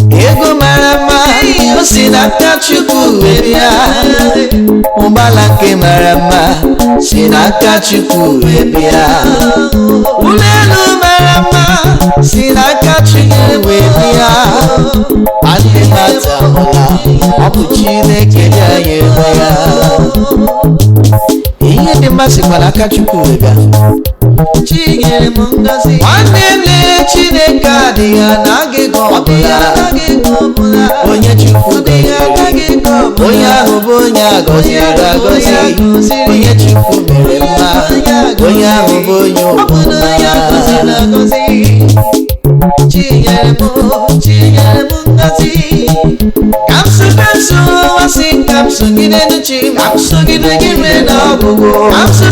Ego marama sinaka chukwu ebia Ubalake marama sinaka chukwu ebia Ulelu marama sinaka chukwu ebia Ande mata hola Apuchine keja yebaya Iye demasi malaka chukwu ebia Chigere mungazi Wanele chineka diya nage gobula Onye chukwu diya nage gobula Onye ahubo onye agozi ragozi Onye chukwu mere mma Onye ahubo onye obuna Chigere mungazi Kamsu wasi kamsu gine nuchi Kamsu gine gine na bugo Kamsu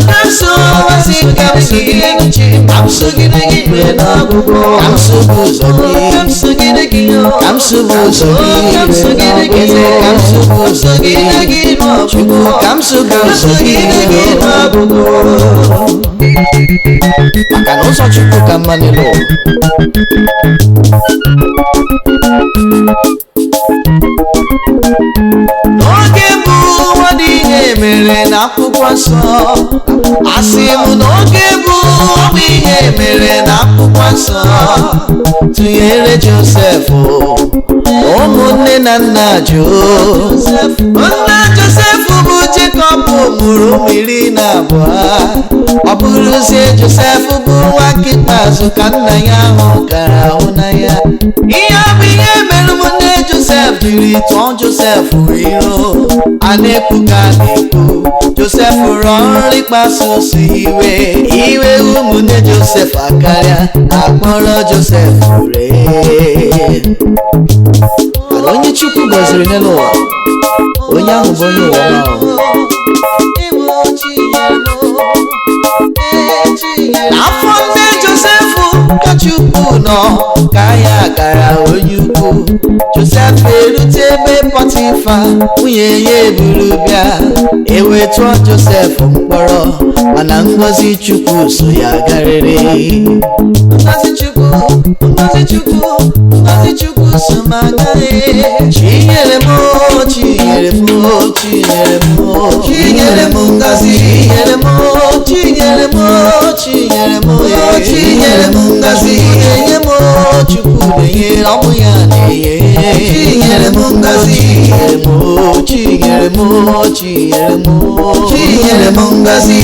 wasi kamsu gine nuchi Kamsu gine gine na bugo Kamsu buzogi Kamsu gine gine Kamsu buzogi Kamsu gine gine Kamsu buzogi Kamsu buzogi na bugo Makanoso chuku kamanelo N'oge bụ wadị ihe mere n'akwụkwọ nsọ Asị m n'oge bụ wadị ihe mere n'akwụkwọ nsọ Tụnyere Josef ụmụnne na nna Josef Nna Josef bụ Jekọb mụrụ mmiri na abụọ Ọ bụrụzie Josef bụ nwa ikpeazụ ka nna ya ahụ gara hụ na ya Ihe bụ ihe mere ụmụnne Josef jiri tụọ Josef iro a na-ekwu ka a na-ekwu Josef rụọ ọrụ ịkpasu iwe ụmụnne Josef akarịa akpọrọ Josef ree mana onye Chukwu gọziri n'elu ụwa onye ahụ bụ onye ụwa n'afọ nne Josef ka Chukwu nọ ka ya gara onye ukwu Josef erute ebe Pọtịfa nwunye ya eburu bịa ewetụọ Josef mkpọrọ mana ngọzi Chukwu so ya garịrị ngọzi Chukwu so ma garị Chinyere m ngọzi Chinyere m ngọzi enye m Chukwu na-enye ọmụ ya na-enye Chinyere m ngọzi Chinyere m ngọzi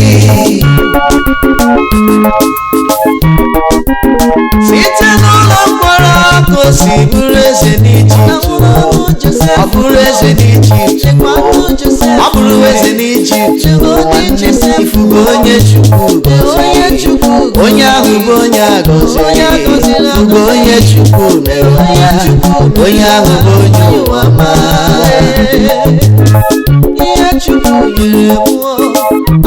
site n'ụlọ mkpọrọ ka o si bụrụ eze n'Ijipt ọ bụrụ eze n'Ijipt ọ bụrụ eze n'Ijipt ifugo onye Chukwu onye ahụ bụ onye agọziri ifugo onye Chukwu mere ya onye ahụ bụ onye ụwa ma ihe Chukwu nyere m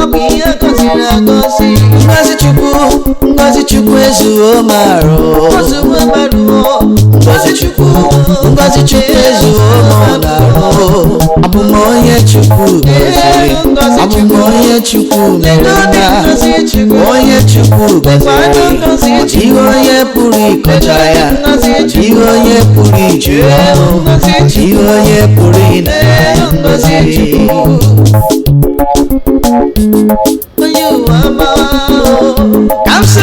ọ bụ ihe gọziri agọzi ngọzi Chukwu ezuo marụ ngọzi Chukwu ezuo marụ abụ m onye Chukwu gọziri abụ m onye Chukwu mere ya onye Chukwu gọziri ihe onye pụrụ ịkọcha ya ihe onye pụrụ iju ọrụ ihe onye pụrụ ịna ya ngọzi onye ụwa ma Kamsu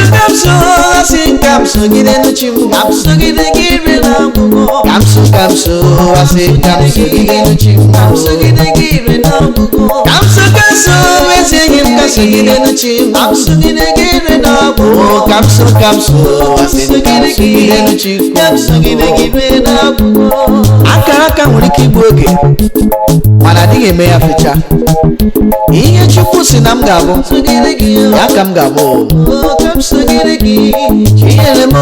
asị kamsu gide n'uchi m kamsu gide gire na ọgwụgwọ kamsu asị kamsu gide n'uchi m kamsu gide gire na ọgwụgwọ kamsu ezi enyi m kamsu gide n'uchi m kamsu gide gire na ọgwụgwọ kamsu asị kamsu gide n'uchi m kamsu gide gire na ọgwụgwọ akara aka nwere ike igbu oge mana mana adịghị eme ya fecha. Ihe Chukwu si na m ga-abụ ya ka m ga-abụ. Chinyere m,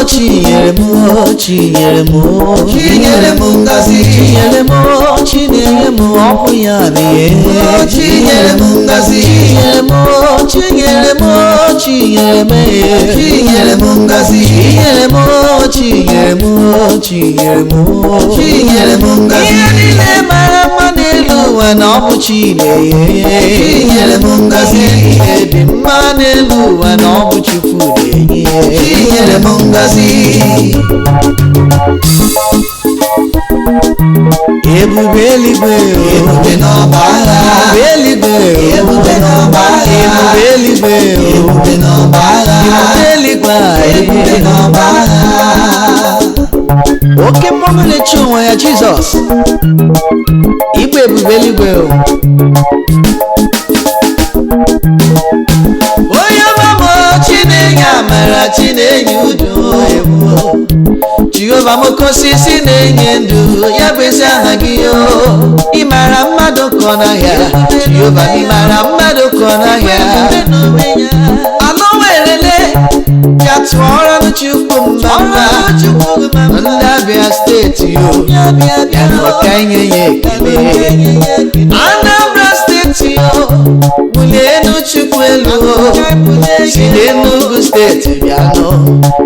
chinyere m, chinyere m, chinyere m ngazi, chinyere m, chinyere m, ọ bụ ya n'ihe. Chinyere m ngazi, chinyere m, chinyere m, chinyere m, chinyere m ngazi, chinyere m, chinyere m, chinyere m, chinyere m ngazi. Ihe niile mara mma n'elu ụwa na ọ bụ Chineke. Chinyere m ngazi. Ihe dị mma n'elu ụwa na ọ bụ Chukwu na-enye. Chinyere m ngazi. Ebube eluigwe, ebube n'ọba agha. Ebube eluigwe, ebube n'ọba agha. Ebube eluigwe, ebube n'ọba agha. Ebube eluigwe, ebube n'ọba agha. Oke mmanụ na-eche onwe ya Jizọs. Igwe ebube eluigwe. Onye ọma m Chinenye amara, Chinenye udo. Jehova m oke osisi na-enye ndụ, ya bụ ezi aha gị o. Ị mara mmadụ ka ọ n'ahịa, Jehova ị mara mmadụ ka ọ n'ahịa. Anọ werele ya tụọrọ m Chukwu mma, ndị Abia steeti o, ya nọ ka inye ya ekele. Anambra steeti o, bulienu Chukwu elu o, si n'Enugu steeti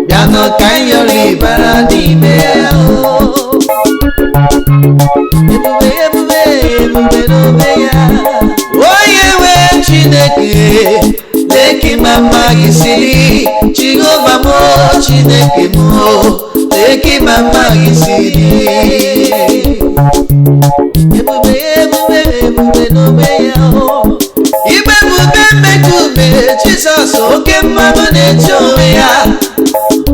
bịanụ ka nyọrọ ịbara n'ime ya o. Ebube ebube ebube n'ome ya. Onye nwe Chineke, leki mama gị siri, Jehova m Chineke m, leki mama gị siri. Ebube ebube ebube n'ome ya o. Igbe ebube mmekube Jizọs, oke mmanụ na-eche onwe ya.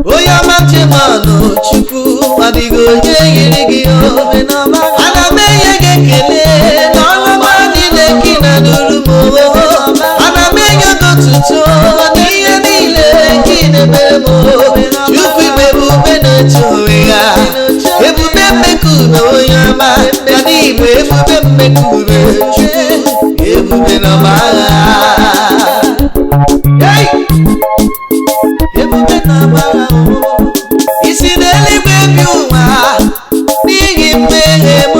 Onye ọma Jemanụ Chukwu, adịghị onye yiri gị o. Ana m enye gị ekele n'ọrụ ọma niile gị na-anụrụ m o. Ana m enye gị otuto n'ihe niile gị na-emere m o. Chukwu igbe ebube na-eche onwe ya. Ebube mmekube onye ọma, ya n'igbe ebube mmekube Chukwu, ebube n'ọma agha. Ebube n'ọma agha. Isi n'eluigwe bi ụwa n'ihi mmehie m.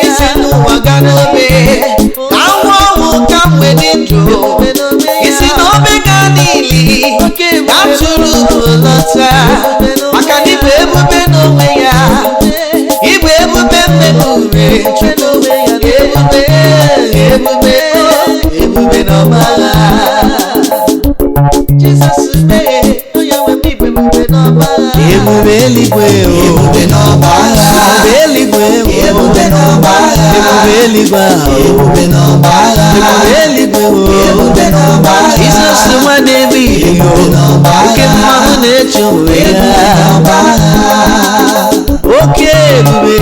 Isi n'ụwa ga n'obe ka nwa ọnwụ ka mgbe dị ndụ. Isi n'obe ga n'ili ka tụrụ lọta, maka na igwe ebube n'onwe ya. Igwe ebube mmekube Chukwu, ebube ebube ebube n'ọma agha. Jizọs mee onye nwe m igwe ebube n'ọma agha. Ebube eluigwe, ebube n'ọba agha. Ebube eluigwe, ebube n'ọba agha. Ebube eluigwe, ebube n'ọba agha. Ebube eluigwe, ebube n'ọba agha. Jizọs nwa David, oke mmanụ na-eche onwe ya. Oke ebube.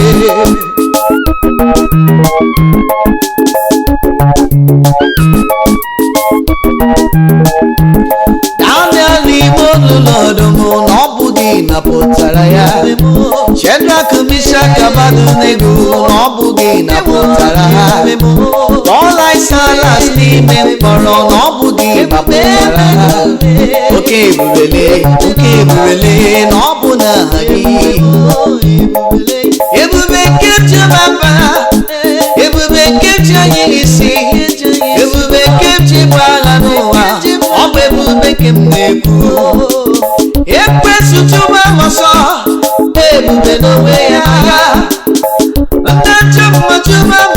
Daniel n'ime olulu ọdụm na ọ bụ gị napụtara ya. Shedrak, Mishak, Abednego na ọ bụ gị napụtara ha. Pọl, Silas n'ime mkpọrọ na ọ bụ gị napụtara ha. Oke ebubele, oke ebubele na ọ bụ n'aha gị. Ebube nke Jehova, ebube nke ji anyị isi, ebube nke ji bụ ala n'ụwa, ọ bụ ebube nke m na-ekwu. Ekwesu chụba m ọsọ, ebube n'onwe ya. Ndị njọ mma chụba m,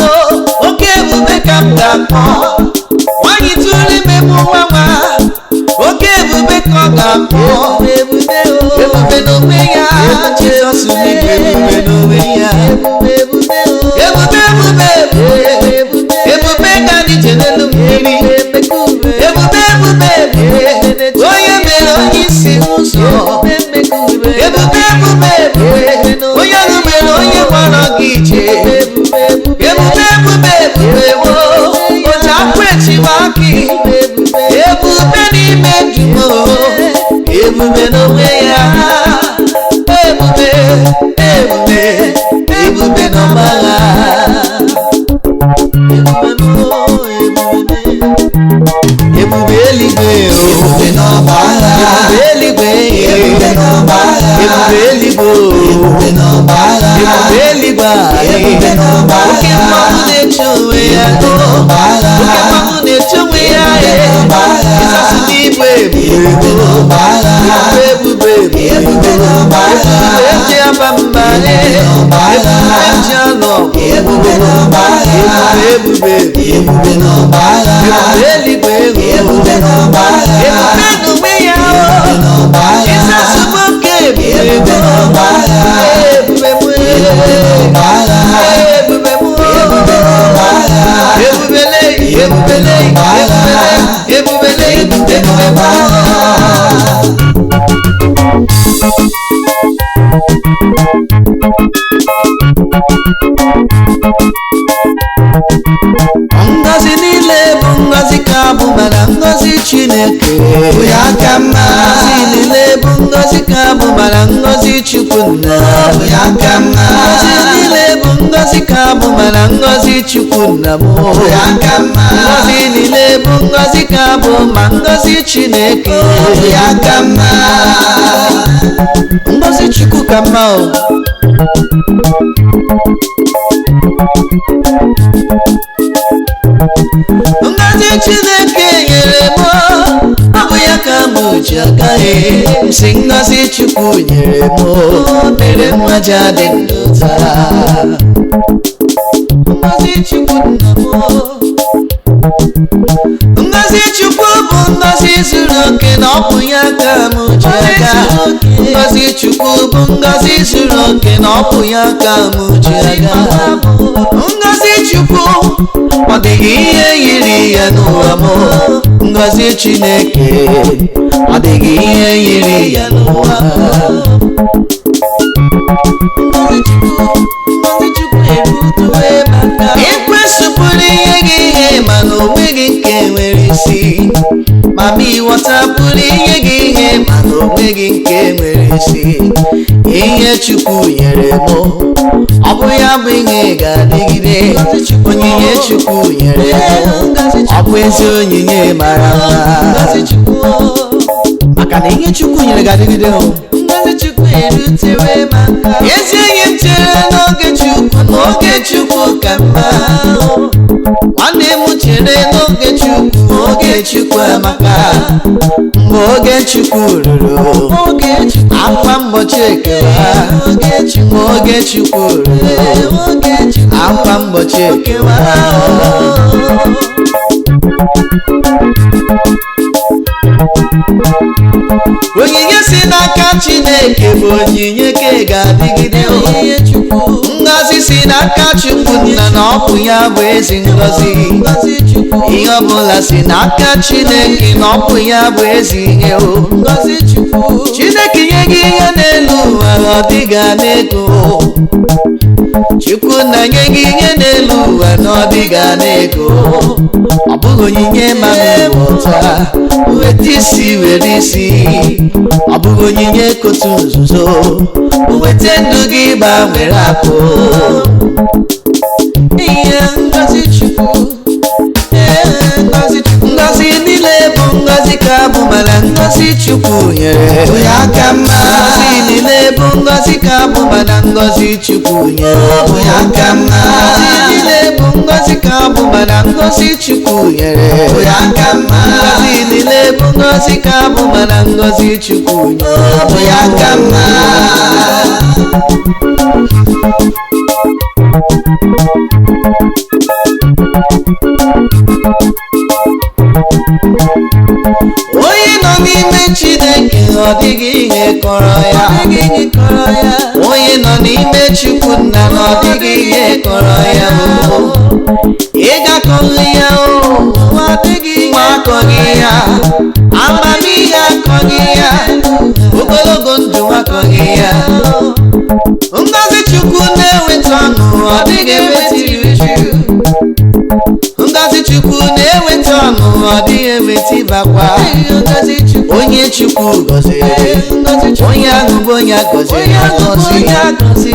oke ebube ka m ga-akpọ. Nwanyị tụrụ ime m nwa nwa, oke ebube ka ọ ga-akpọ. Ebube n'onwe ya. Jizọs n'igwe, ebube n'onwe ya. Ebube ebube ebube ga n'ije n'elu mmiri. Ebube ebube onye mere onye isi ụzọ. Ebube ebube onye ọrụ mere onye gbara gị ije. Ebube ebube oji akpụ echiwa gị. Ebube n'ime ndụ m, ebube n'onwe ya. Ebube ebube ebube n'ọma agha. ebube n'ọba agha, ebube n'ọba agha, ebube n'ọba agha, ebube n'onwe ya, n'ọba agha, ịsasụboke ebube n'ọba agha, ebube n'ọba agha, ebube n'ọba agha, ebubele ebubele ebubele ebube n'ọba agha. Ngozi niile bụ ngozi ka bụ mana ngozi Chineke bụ ya ka mma. Ngozi niile bụ ngozi ka bụ mana ngozi Chukwunna bụ ya ka mma. Ngozi niile bụ ngozi ka bụ mana ngozi Chukwunna bụ ya ka mma. Ngozi niile bụ ngozi ka bụ ma ngozi Chineke bụ ya ka mma. Ngozi Chukwu ka mma o. Ngozi Chineke nyere m, ọ bụ ya ka m ji agaghị si ngozi Chukwu nyere m, mere m aja dị ndụ taa. Ngozi Chukwu nna m, ngozi Chukwu bụ ngozi zuru oke na ọ bụ ya ka m ji aga. Ngozi Chukwu bụ ngozi zuru oke na ọ bụ ya ka m ji aga. Ngozi Chukwu ọ dịghị ihe yiri ya n'ụwa m. Ngozi Chineke ọ dịghị ihe yiri ya n'ụwa. Ngozi Chukwu erutuwe maka ekwesịpụrụ ihe gị ihe mana o nweghị nke nwere isi. Mama ịghọtapụrụ ihe gị ihe mana o nweghị nke nwere isi. Ihe Chukwu nyere m, ọ bụ ya bụ ihe ga-adịgide. Onyinye Chukwu nyere m, ọ bụ ezi onyinye mara mma. Maka na ihe Chukwu nyere ga-adịgide. Ngozi Chukwu erutewe maka ezi enyi m chere n'oge Chukwu, n'oge Chukwu ka mma. Nwanne m chere n'oge Chukwu, oge Chukwu amaka. Mgbe oge Chukwu ruru, akwa mgbochi ekewa. Mgbe oge Chukwu ruru, akwa mgbochi ekewa. Onyinye si n'aka Chineke bụ onyinye ka ga-adịgide. Ngozi si n'aka Chukwunna na ọ bụ ya bụ ezi ngozi. Ihe ọbụla si n'aka Chineke na ọ bụ ya bụ ezi ihe o. Chineke nye gị ihe n'elu ụwa ọ dịga n'ego. Chukwunna nye gị ihe n'elu ụwa na ọ dịga n'ego. Ọ bụghị onyinye mama ịghọta weta isi were isi. Ọ bụghị onyinye kotu nzuzo weta ndụ gị gbanwere akụ. Ihe ngozi Chukwu, ngozi niile bụ ngozi ka bụ mana ngozi Chukwu nyere ya ka mma. Ngozi niile bụ ngozi ka bụ mana ngozi Chukwu nyere ya ka mma. Ngozi niile bụ ngozi ka bụ mana ngozi Chukwu nyere ya ka mma. Ngozi niile bụ ngozi ka bụ mana ngozi Chukwu nyere ya ka mma. Onye nọ n'ime Chineke ọ dịghị ihe kọrọ ya. Onye nọ n'ime Chukwunna na ọ dịghị ihe kọrọ ya. Ị ga-akọghị ya o, nwa akọghị ya, amamihe akọghị ya, ogologo ndụ akọghị ya. Ngozi Chukwu na-eweta ọṅụ, ọ dịghị eweta iru uju. Ngozi Chukwu na-eweta ọṅụ, ọ dịghị eweta ịbakwa. Onye Chukwu gọziri, onye ahụ bụ onye agọziri agọzi.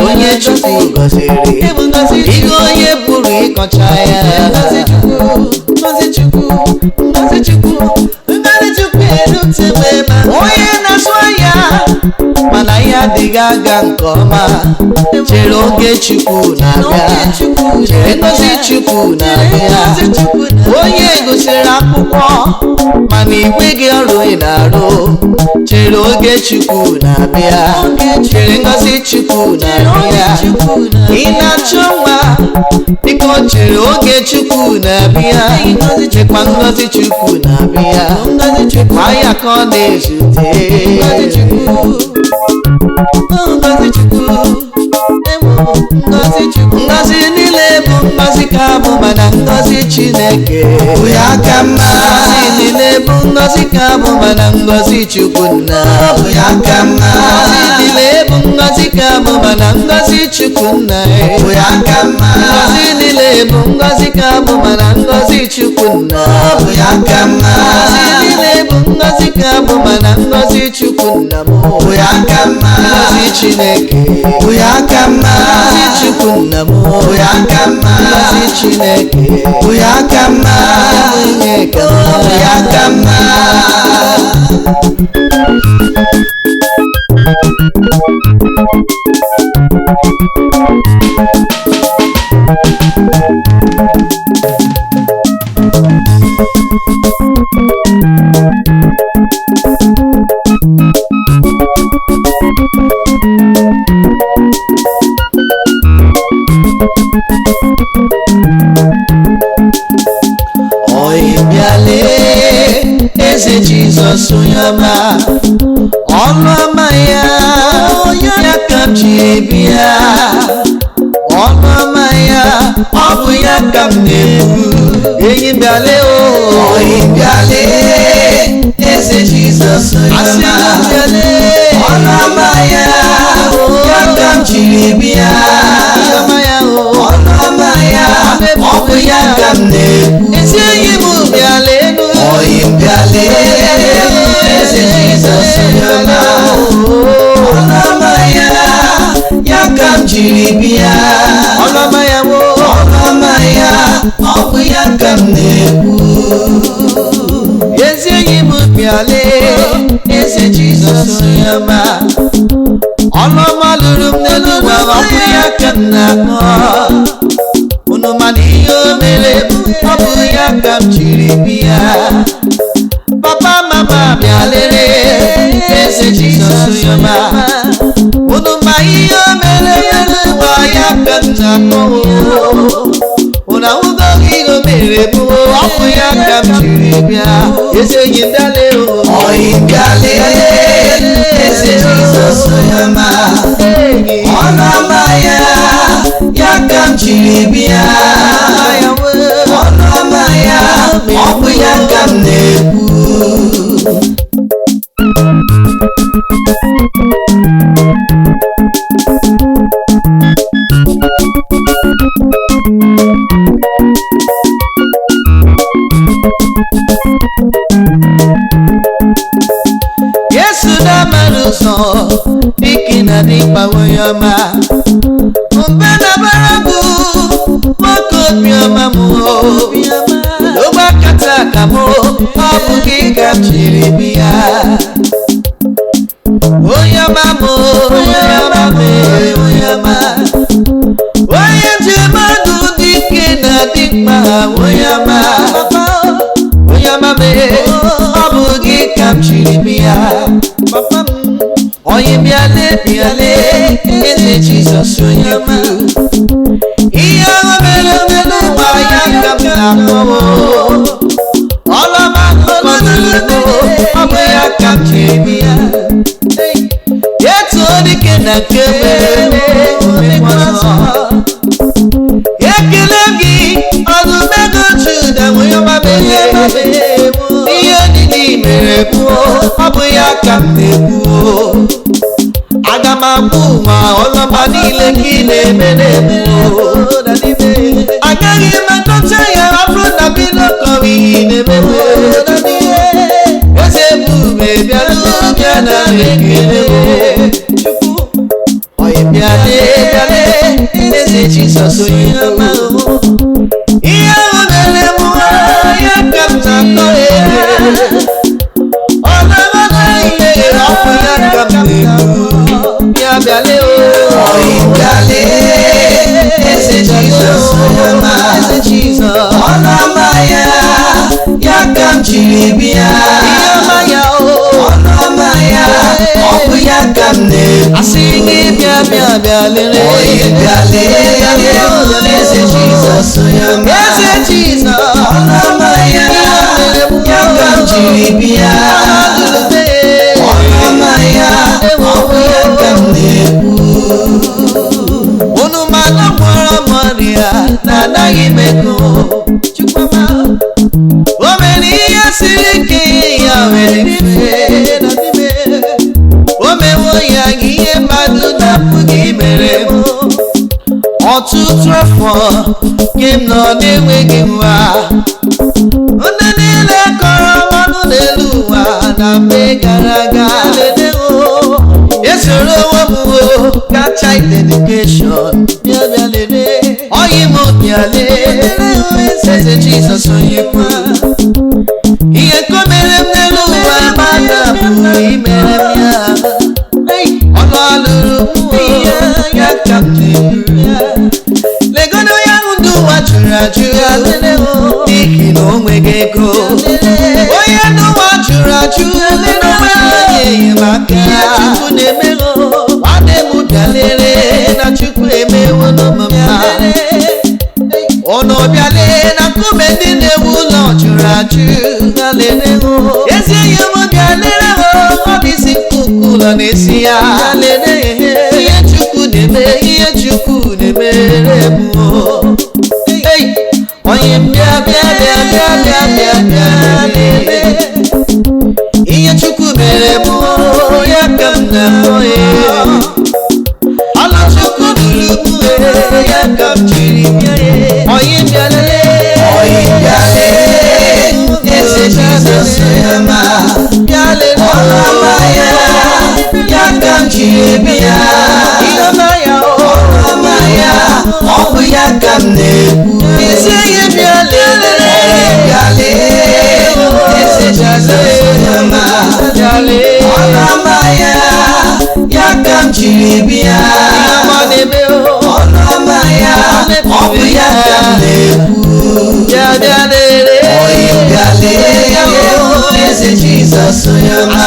Onye Chukwu gọziri, ihe onye pụrụ ịkọcha ya. Ngozi Chukwu erutewe ma onye na-azụ ahịa mana ya adịghị aga nke ọma chere oge Chukwu na-abịa chere ngozi Chukwu na-abịa onye gosiri akwụkwọ mana igwe gị ọrụ ị na-arụ chere oge Chukwu na-abịa chere ngozi Chukwu na-abịa ị na-achọ nwa biko chere oge Chukwu na-abịa chekwa ngozi Chukwu na-abịa chekwa ya ka ọ na-ezute ngozi niile bụ ngozi ka bụ mana ngozi Chineke bụ ya ka mma ngozi niile bụ ngozi ka bụ mana ngozi Chukwunna bụ ya ka mma ngozi niile bụ ngozi ka bụ mana ngozi Chukwunna bụ ya ka mma ngozi niile bụ ngozi ka bụ mana ngozi Chukwunna bụ ya ka mma ngozi niile bụ ngozi ka bụ mana ngozi Chukwunna bụ ya ka mma ngozi Chineke bụ ya ka mma ngozi Chukwunna bụ ya ka mma ngozi Chineke bụ ya ka mma onye ka bụ ya ka mma Eze Jizọs onye ọma ọnụ ọma ya ya ka m ji bịa ọnụ ọma ya ọ bụ ya ka m na-ebu enyi bịale oyi bịale Eze Jizọs onye ọma ọnụ ọma ya ya ka m ji bịa ọnụ ọma ya ọ bụ ya ka m na-ebu ezi enyi m bịale oyi bịale Eze Jizọs onye ọma ọnụ ọma ya ya ka m jiri bịa ọnụ ọma ya ọnụ ọma ya ọ bụ ya ka m na-ekwu ezi enyi m bịale Eze Jizọs onye ọma ọnụ ọma lụrụ m n'elu ụwa ọ bụ ya ka m na-akpọ unu mana ihe o mere ọ bụ ya ka m jiri bịa papa mama bịalere Eze Jizọs onye ọma unu ma ihe o mere n'ụwa ya ka m na-akpọ unu ahụgo ihe o mere bụ ọ bụ ya ka m jiri bịa eze enyi bịale oyi bịale Eze Jizọs onye ọma ọnụ ọma ya ya ka m jiri bịa ọnụ ọma ya ọ bụ ya ka m na-ekwu Yesu na-amara ụzọ dịka na dịkpa onye ọma mgbe na-abara bụ nwoke obiọma m ogbe akata aka m ọ bụ gị ka m jiri bịa onye ọma m onye ọma m onye ọma onye ji mmadụ dike na dịkpa onye ọma onye ọma m ọ bụ gị ka m jiri bịa onye bịale bịale Eze Jizọs onye ọma ihe ahụ mere n'ụwa ya ka m na-akpọ ọlọma nkọdụlụ ọ bụ ya ka m jiri bịa etuo dike na nke mere omekwansọ ekele gị ọdụmego Juda onye ọma mere ihe niile mere kwuo ọ bụ ya ka m na-ekwuo aga m akwụ ụwa ọlọma niile gị na-eme na-ekwuo agaghị m adọcha ya ọ bụrụ na bilokọrọ ihe na-emewe eze ebube bịa na ekele oyi bịale bịale Eze Jizọs onye ọma ihe ahụ mere m ya ka m na-akọ ọlọma na ihe ọ bụ ya ka m na-ekwu Jesus onye ọma, eze Jesus ọnụ ọma ya ka m jiri bịa, ihe ọma ya ọnụ ọma ya ọ bụ ya ka m na-ekwu. Asị gị bịa bịa bịa lere, onye bịa lee eze Jesus onye ọma, eze Jesus ọnụ ọma ya ka m jiri bịa, ọnụ ọma ya ọ bụ ya ka m na-ekwu. Unu mmadụ gwọrọ m ọrịa na anaghị m ego, Chukwuma o mere ihe siri ike ya mere mfe na n'ime, o mewo ya ihe mmadụ na-apụghị mere m. Ọtụtụ afọ ka m nọ na-enweghị nwa, ndị niile kọrọ ọnụ n'elu ụwa na mgbe gara aga ledewo esoro onwe m kacha dedikeshọn bịa bịa lede ọyị m bịa lede eze Jesus onye kwa ihe nke o mere m n'elu ụwa mmadụ apụghị imere m ya. Ọnụ alụrụ m ya ka m na-ekwu ya, legodo ya ndụ ụwa jụrụ ajụ ya n'ihi na o nweghị ego. Onye ndụ ụwa jụrụ ajụ n'onweghị enyemaka ya, Chukwu na-emego nwanne m bịa lere na Chukwu emewo n'ọmụma. Ọnụ bịa lee na nkume ndị na-ewu ụlọ jụrụ ajụ ya lere ezi enyi m bịa lere ọ bụ isi nkuku ụlọ na-esi ya lere ihe Chukwu na-eme, ihe Chukwu na-emere m. Onye bịa bịa bịa bịa bịa bịa bịa lere ihe Chukwu mere m ya ka m na-ahụ ya. Ọlụ Chukwu duru m ya ka m jiri bịa ya. Onye bịa lere, onye bịa lere eze Jesus onye ọma, bịa lere ọnụ ọma ya ka m jiri bịa, ihe ọma ya ọnụ ọma ya ọ bụ ya ka m na-ekwu. Isi ihe bịa lere, bịa lee eze Jesus onye ọma, bịa lee ọnụ ọma ya ka m jiri bịa, ọnụ ọma ya ọ bụ ya ka m na-ekwu. Bịa bịa lere, onye bịa lee eze Jesus onye ọma,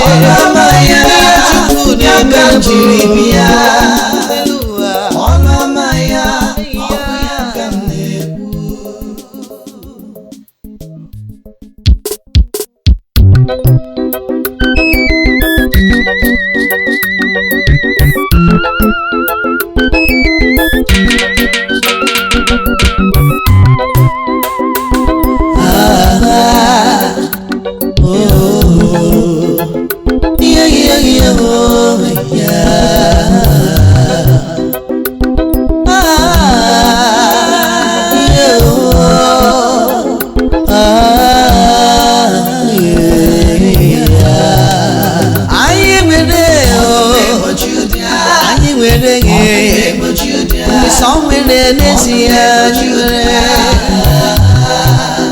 ọnụ ọma ya ka m jiri bịa, ọnụ ọma ya ọ bụ ya ka m na-ekwu.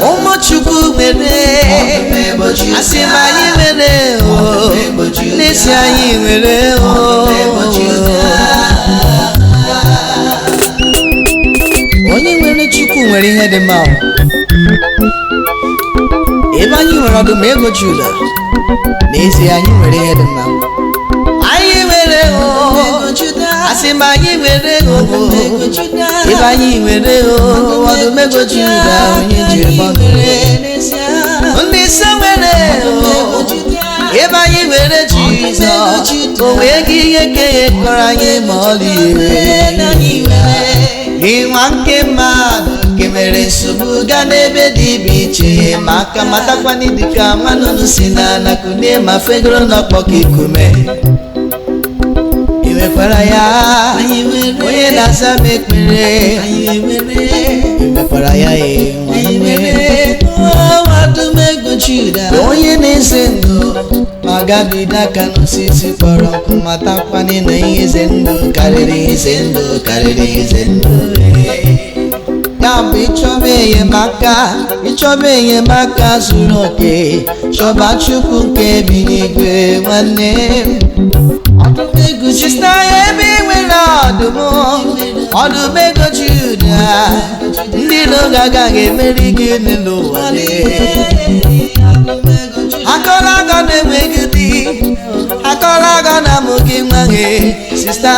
Ụmụ Chukwu mere asị m anyị mere n'isi anyị nwere onye nwere Chukwu nwere ihe dị mma. Ebe anyị nwere ọdụm ego Juda, n'ezie anyị nwere ihe dị mma. Anyị nwere asị m anyị nwere ebe anyị nwere ọdụm ego Juda, onye jiri bọnụ ndị ise nwere ebe anyị nwere Jizọs, o nweghị ihe kọrọ anyị ma ọlị. Ịnwa nke mmadụ nke mere nsogbu gaa n'ebe dị iche ma aka matakwana dịka mmanụ si na nakunie ma fegoro n'ọkpọ ka ikume. Iwekwara ya onye na-aza m ekpere, iwekwara ya ọdụm ego Juda, onye na-eze ndụ ma gabiga aka n'osisi kpọrọ nkụ, matakwana na ihe ize ndụ karịrị ize ndụ karịrị ize ndụ. Ya bụ ịchọba enyemaka zuru oke, chọba Chukwu nke bi n'igwe nwanne m. Sista ebe nwere ọdụm ọdụm ego Juda ndị iro agaghị emeri gị n'ụwa akọrọ agọ na-enweghị di akọrọ agọ na mụ gị nwa gị sista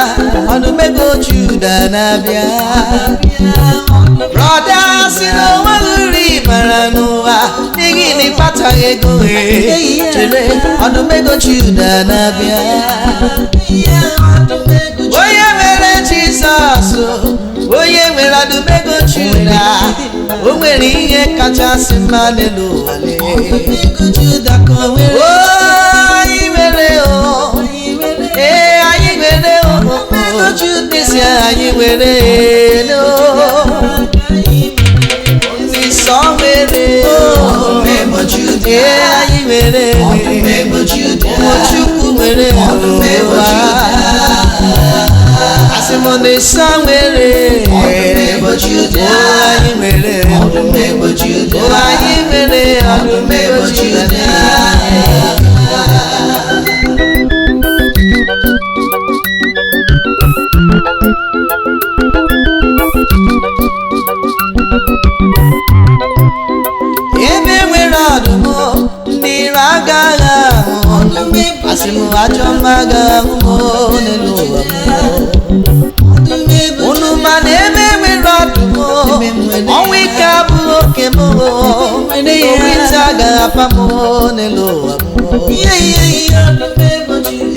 ọdụm ego Juda na-abịa brọda si na onweghị uri bara n'ụwa n'ihi na ịkpataghị ego chere ọdụm ego Juda na-abịa onye mere Jizọs onye nwere ọdụm ego Juda o nwere ihe kachasị mma n'elu ụwa anyị nwere anyị nwere n'isi anyị nwere ndị nsọ nwere anyị nwere ụmụchukwu nwere asị m ndị nsọ nwere anyị nwere anyị nwere ọdụm ego Juda ebe nwere ọdụm ndị iro agaghị ahụ asị m ajọ mma agaghị ahụ n'elu ụwa unu ma na ebe nwere ọdụm ọnwụ ike abụghị oke m orita agaghị apa m n'elu ụwa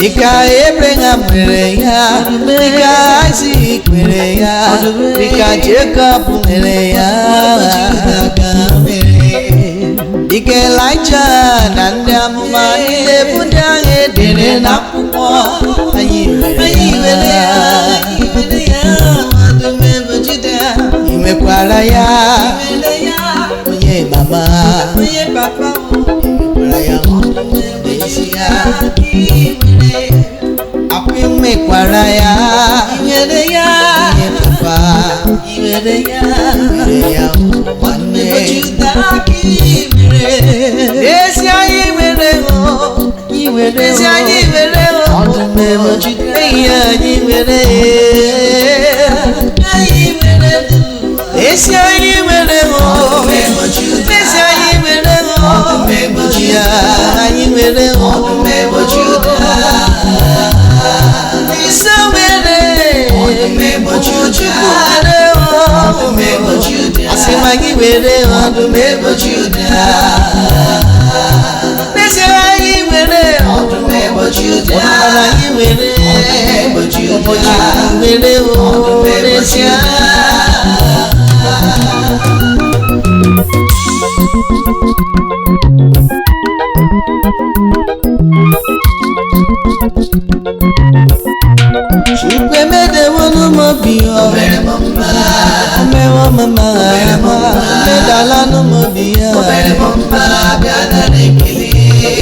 dịka Abraham nwere ya dịka Isaac nwere ya dịka Jacob nwere ya dịka Elijah na ndị amụma niile bụ ndị ahụ edere n'akwụkwọ anyị nwere ya ị nwekwara ya onye mama onye papa nwekwara ya n'ezie akwa nwekwara ya onye papa nwere ya nwanne ezi anyị nwere ezi anyị nwere ọdụm ego Juda ehi anyị nwere ezi anyị nwere ezi anyị nwere ya anyị nwere ọdụm ego Juda isi nwere Chukwu nwere asị m anyị nwere ọdụm ego Juda ezi anyị nwere ọdụm ego Juda anyị nwere ụmụchukwu nwere ezi Chukwu emedewo n'obi ya omewo mama medala n'obi ya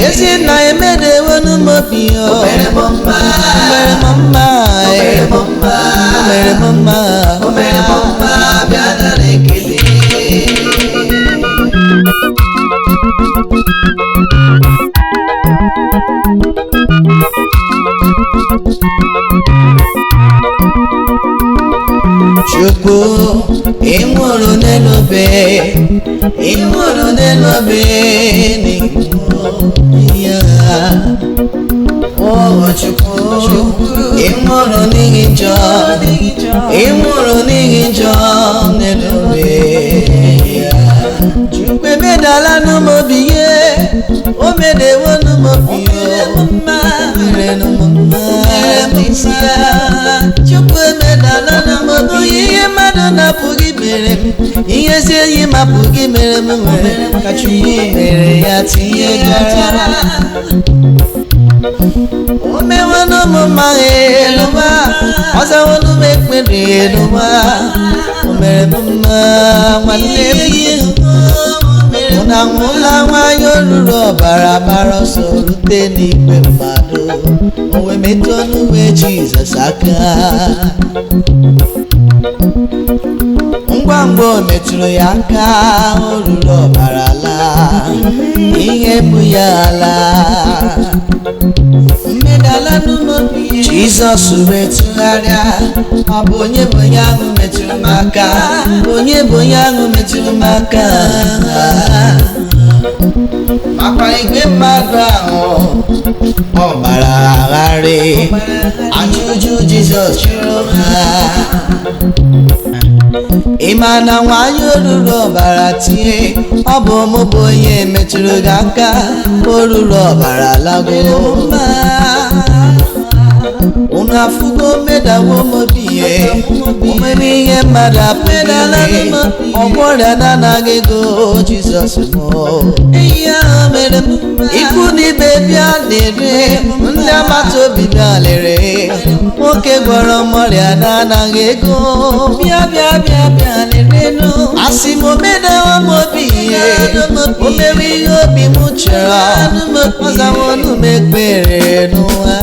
ezi nna emedewo n'obi ya omere mama Chukwu ịnwụrụ n'elobe ya Chukwu ịnwụrụ n'ihi njọ n'elobe ya Chukwu emedala n'obi ya o medewo n'obi ya Chukwu emedala n'obi ihe mmadụ na-apụghị mere m ihe ezi enyi m apụghị mere m nwere ka Chukwu mere ya tinye gara o mewo n'ụmụmma n'ụwa ọzawo n'ụmụ ekpere n'ụwa o mere m mma nwanne m na nwụla nwanyị olulu ọbara gbara ọsọ rute n'igwe mmadụ o wee metụ n'uwe Jizọs aka ngwa ngwa o metụrụ ya aka olulu ọbara laa ihe bụ ya ala mmedala n'ụmụ Jizọs wee tụgharịa, ọ bụ onye bụ onye ahụ metụrụ m aka, onye bụ onye ahụ metụrụ m aka. Makwa igwe mmadụ ahụ ọ gbara agharị, ajụjụ Jizọs jụrụ ha. Ị ma na nwanyị oruru ọbara tie, ọ bụ mụ bụ onye metụrụ gị aka, oruru ọbara lago. Unu afụgo medawo mobiye, omeme ihe mmadụ apụghị, ọgbọrịa na-anaghị ego Jizọs mụ. Ikwu n'ibe bịa lere, ndị agbata obi bịa lere, nwoke gwọrọ ọrịa na-anaghị ego, bịa lerenu. Asị m omedawo mobiye, o mere ihe obi m chọrọ, ọzawo unu m ekpere n'ụwa.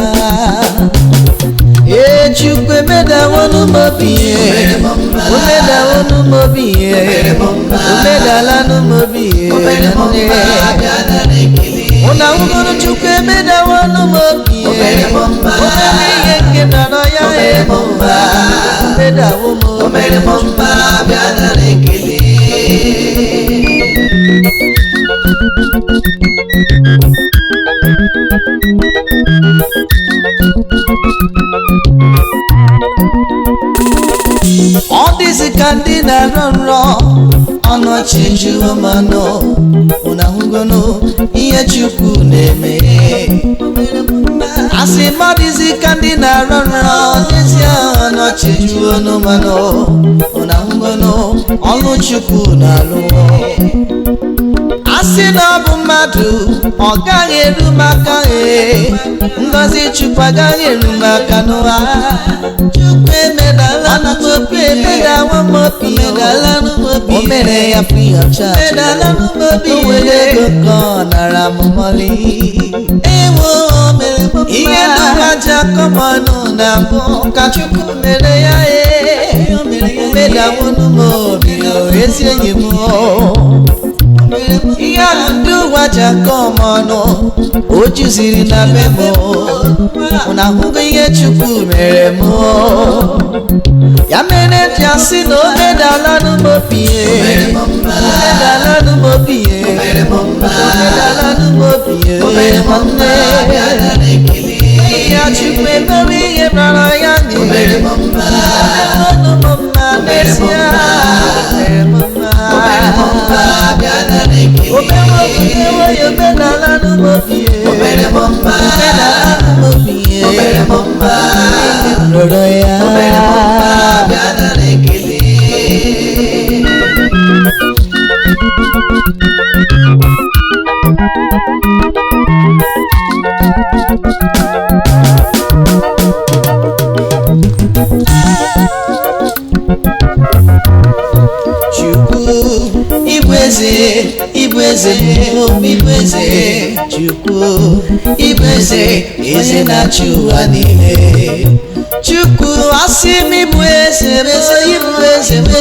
Chukwu emedawo n'umobiye, omedawo n'umobiye, omedala n'umobiye. Una ugoro Chukwu emedawo n'umobiye, omeme ihe nke nọrọ ya emomba, omedawo m'omemomba bịara n'ekele. Ọ dịzị ka ndị na-arọ nrọ, ọnọchi juru mmanụ. Unu ahụgono ihe Chukwu na-eme. Asị m ọ dịzị ka ndị na-arọ nrọ, n'ezie ọnọchi juru mmanụ. Unu ahụgono ọlụ Chukwu na-alụ. Asị na ọ bụ mmadụ, ọ gaghị eru maka ngọzi Chukwu agaghị eru maka n'ụwa. Chukwu emedala n'obi, emedawo m'obi, o mere ya free of charge, o were ego ka ọ nara m mọlị. Ihe n'ụwa ji akọmọnụ na mbụ ka Chukwu mere ya, o medawo m'obi, ezi enyi m. Ihe ahụ ndị ụwa ji aka ọmọnụ, o juziri na memo. Unu ahụgo ihe Chukwu mere m, ya mere ji asị na o medala n'umobiye, omedala n'umobiye, omedala n'umobiye. Ya Chukwu emere ihe mara ya n'ime, n'ezie omenala n'umobiye, rọrọ ya. Ibu eze, Chukwu, ibu eze na-achị ụwa niile. Chukwu asị m ibu eze, Chukwu,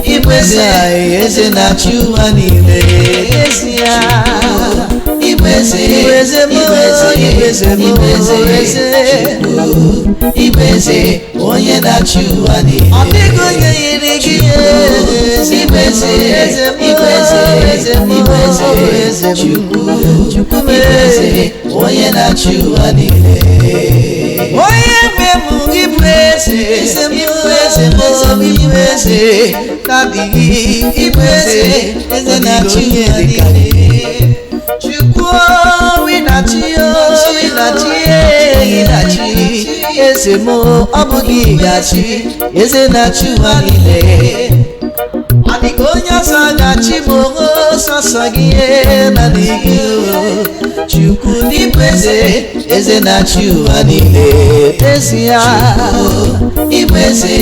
ibu eze na-achị ụwa niile. Ibu eze, onye na-achị ụwa niile. Ọ dịghị onye yiri gị. Ibu eze, Chukwu, onye na-achị ụwa niile. Onye mmemme ibu eze, kadịghị ibu eze na-achị ụwa niile. Chukwu winachi eze m, ọ bụghị gachi, eze na-achị ụwa niile. Adịghị onye ọzọ ga-achị m, sọsọ gị na gị. Chukwu n'ịbụ eze na-achị ụwa niile. Ezi ya ịbụ eze,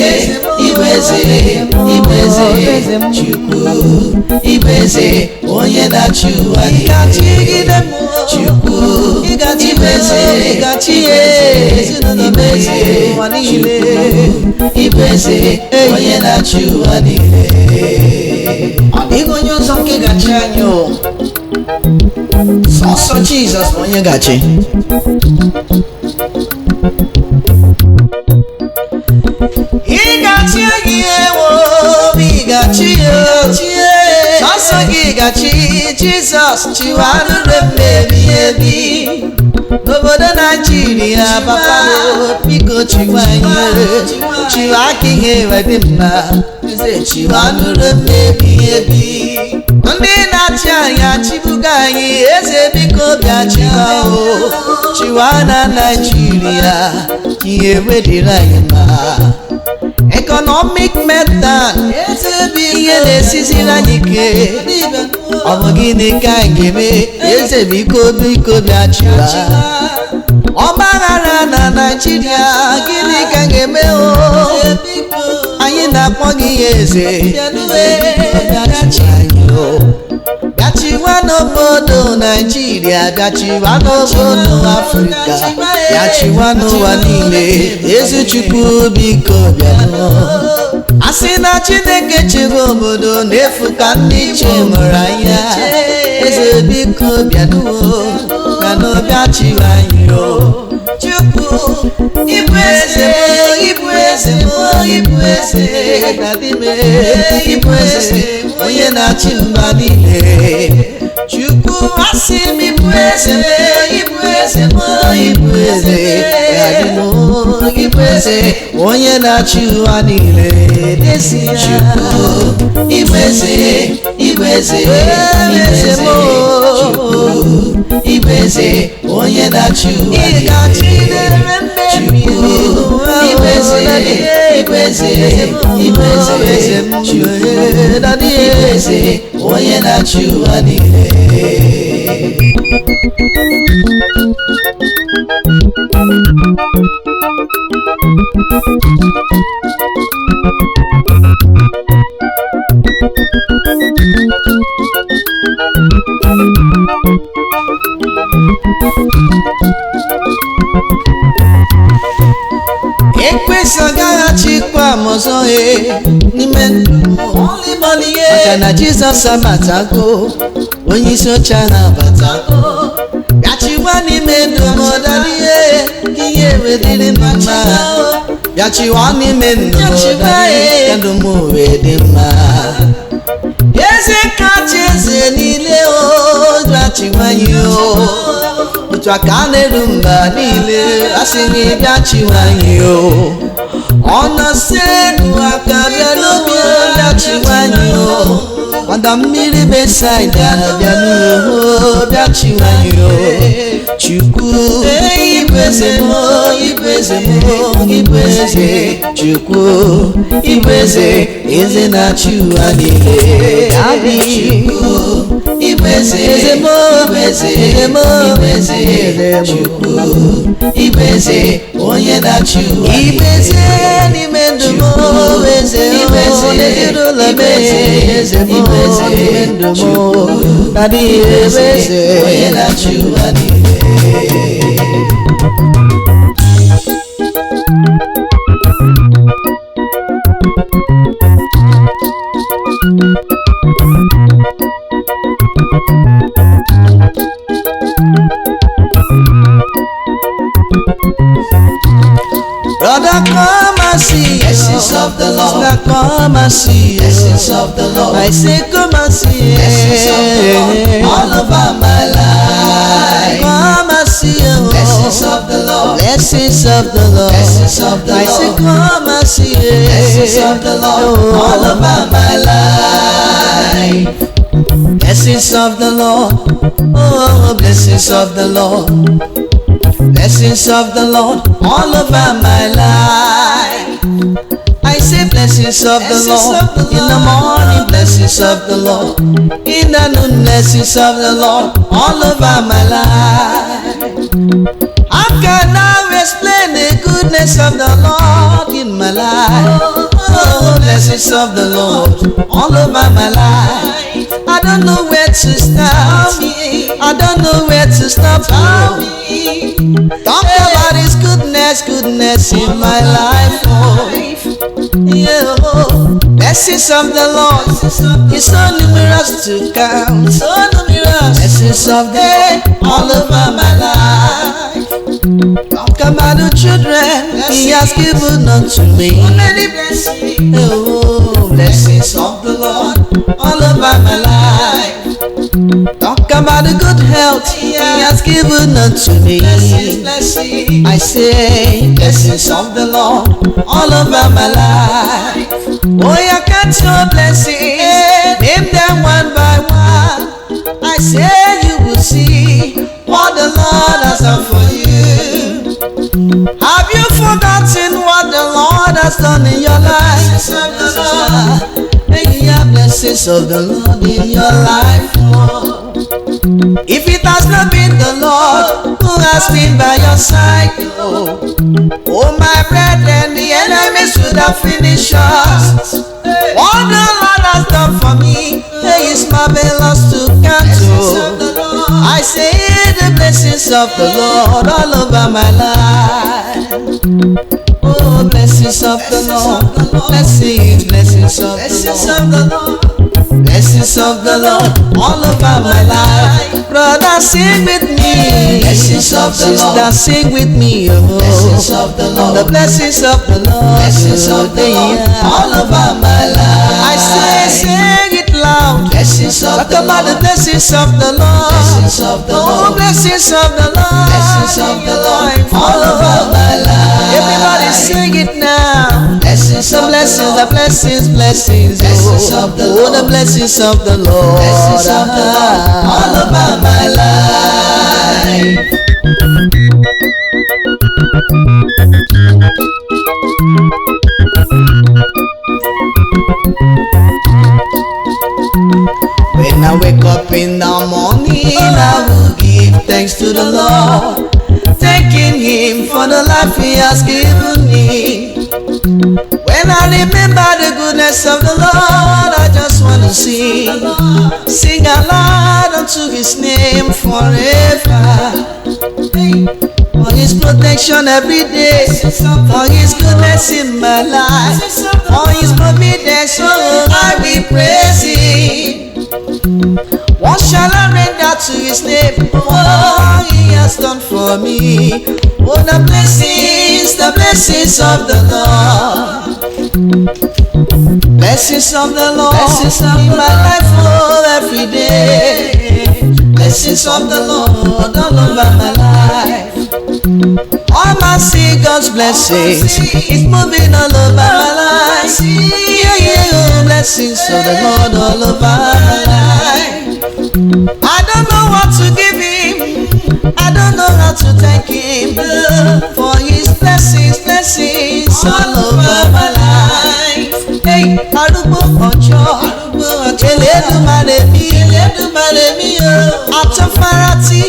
Chukwu ịbụ eze, onye na-achị ụwa niile. Chukwu ịbụ eze, onye na-achị ụwa niile. Ọ dịghị onye ọzọ nke gachi anyị, sọsọ Jizọs bụ onye gachi. Ịgachi gị ewo, ịgachi sọsọ gị gachi. Jizọs chiwa nụrụ mmebi ebi n'obodo Naijiria. Papa biko chiwa ihe, chiwa aka ihe wedị mma. Eze chiwa nụrụ mmebi ebi. Ndị na-achị anyị achịbuga anyị. Eze biko bịa chiwa o, chiwa na Naijiria ihe wedịrị anyị mma. Economic meltdown, ihe na-esiziri anyị ike. Ọ bụ gịnị ka anyị ga-eme? Eze biko biko bịa chiwa. Ọgbaghara na Naijiria, gịnị ka anyị ga-eme o? Anyị na-akpọ gị eze, bịachiwa n'obodo Naijiria, bịachiwa n'obodo Afrịka, bịachiwa n'ụwa niile. Eze Chukwu biko bịanụ. Asị na Chineke chebe obodo n'efu ka ndị iche mụrụ anya. Eze biko bịanụ, bịanụ bịachiwa anyị o. Chukwu ịbụ eze, ịbụ eze, ịbụ eze, ịbụ eze, onye na-achị mba niile. Chukwu asị m ịbụ eze, ịbụ eze, ịbụ eze, ịbụ eze, onye na-achị ụwa niile. Chukwu ịbụ eze, ịbụ eze, ịbụ eze, Chukwu ịbụ eze, onye na-achị ụwa niile. Chukwu ịbụ eze, ịbụ eze, ịbụ eze, Chukwu ịbụ eze, onye na-achị ụwa niile. Ekwesị agaghachikwa m ọzọ n'ime ndụ maka na Jizọs abatago, onye isi oche na-abatago. Bịachiwa n'ime ndụ m ọdadịhe ka ihe wedịrị m mma. Bịachiwa n'ime ndụ m ọdadịhe ka ndụ m wee dị mma. Eze kacha eze niile o, bịachiwa anyị o. Otu aka a na-eru mba niile, asị gị bịachiwa anyị o. Ọ na-asị elu aka bịa n'obi, bịachiwa anyị o. Ọdọ mmiri Besaida bịa n'uho, bịachiwa anyị o. Chukwu ịbụ eze m, ịbụ eze m, ịbụ eze. Chukwu ịbụ eze, eze na-achị ụwa niile. Chukwu ịbụ eze, eze m, ịbụ eze, ịbụ eze. Chukwu ịbụ eze, onye na-achị ụwa niile. Ịbụ eze n'ime ndụ m, eze, ịbụ eze n'ezinụlọ m, eze m, ịbụ eze n'ime ndụ m, ịbụ eze, onye na-achị ụwa niile. Brother, come and see the essence of the Lord. Sister, come and see the essence of the Lord. I say, come and see the essence of the Lord all over my life. Come and see the essence of the Lord. Essence of the Lord. Essence of the Lord. I say, come and see the essence of the Lord all over my life. Essence of the Lord. Oh, blessings of the Lord. Blessings of the Lord all over my life. I say blessings of the Lord in the morning, blessings of the Lord in the noon, blessings of the Lord all over my life. How can I explain the goodness of the Lord in my life? Oh, blessings of the Lord all over my life. I don't know where to start. I don't know where to stop. Talk about His goodness in my life. Oh, yeah. Blessings of the Lord is so numerous to count. So numerous. Blessings of the Lord all over my life. Talk about the children He has given unto me. So many blessings. Oh, blessings of the Lord all over my life. Talk about the good health He has given unto me. Blessings. I say blessings of the Lord all over my life. Oh, you can't your blessings, name them one by one. I say you will see what the Lord has done for you. Have you forgotten what the Lord has done in your life? May you have blessings of the Lord in your life. If it has not been the Lord who has been by your side, oh my brethren, the enemies should have finished us. What the Lord has done for me is marvelous to count. I say the blessings of the Lord all over my life. Oh, blessings of the Lord, blessings, blessings of the Lord. Blessings of the Lord all over my life. Brother, sing with me. Blessings of the Lord. Sister, sing with me. Oh, blessings of the Lord. The blessings of the Lord. Blessings of the Lord all over my life. I say, sing it loud. Blessings of the Lord. Talk about the blessings of the Lord. Blessings of the Lord. Oh, blessings of the Lord. Blessings of the Lord all over my life. Everybody sing it now. Blessings of blessings, the blessings, blessings. Blessings of the Lord. The blessings of the Lord. Blessings of the Lord all over my life. When I wake up in the morning, I will give thanks to the Lord, thanking Him for the life He has given me. When I remember the goodness of the Lord, I just want to sing aloud unto His name forever. For His protection every day, for His goodness in my life, for His providence, oh, I will praise Him. What shall I render to His name for all He has done for me? Oh, the blessings of the Lord. Blessings of the Lord in my life, oh, every day. Blessings of the Lord all over my life. All my see God's blessings is moving all over my life. Yeah, blessings of the Lord all over my life. I don't know what to give Him, I don't know how to thank Him for His blessings all over my life. Hey, arúgbó ọjọ́, Elédùmarè mi o, àtọ́farati,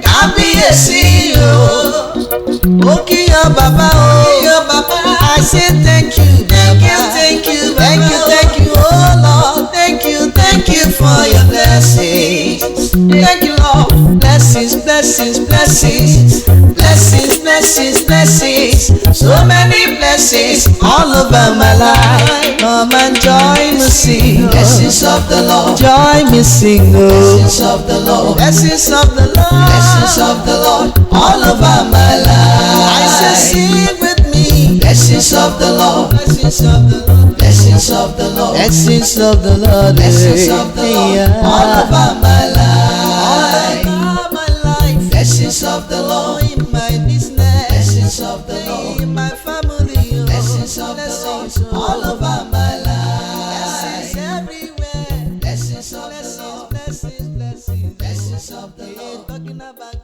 kábíyèsí o, ó kíyàn bàbá o, I say thank you, thank you, oh Lord, thank you for your blessings. Thank you, Lord. Blessings. So many blessings all over my life. Come and join me sing. Blessings of the Lord. Join me sing. Blessings of the Lord. Blessings of the Lord. Blessings of the Lord all over my life. I say sing with me. Blessings of the Lord. Blessings of the Lord. Blessings of the Lord. Blessings of the Lord. Blessings of the Lord all over my life. Blessings of the Lord in my business. Blessings of the Lord in my family. Blessings of the Lord all over my life. Blessings everywhere. Blessings of the Lord. Blessings of the Lord. Talking about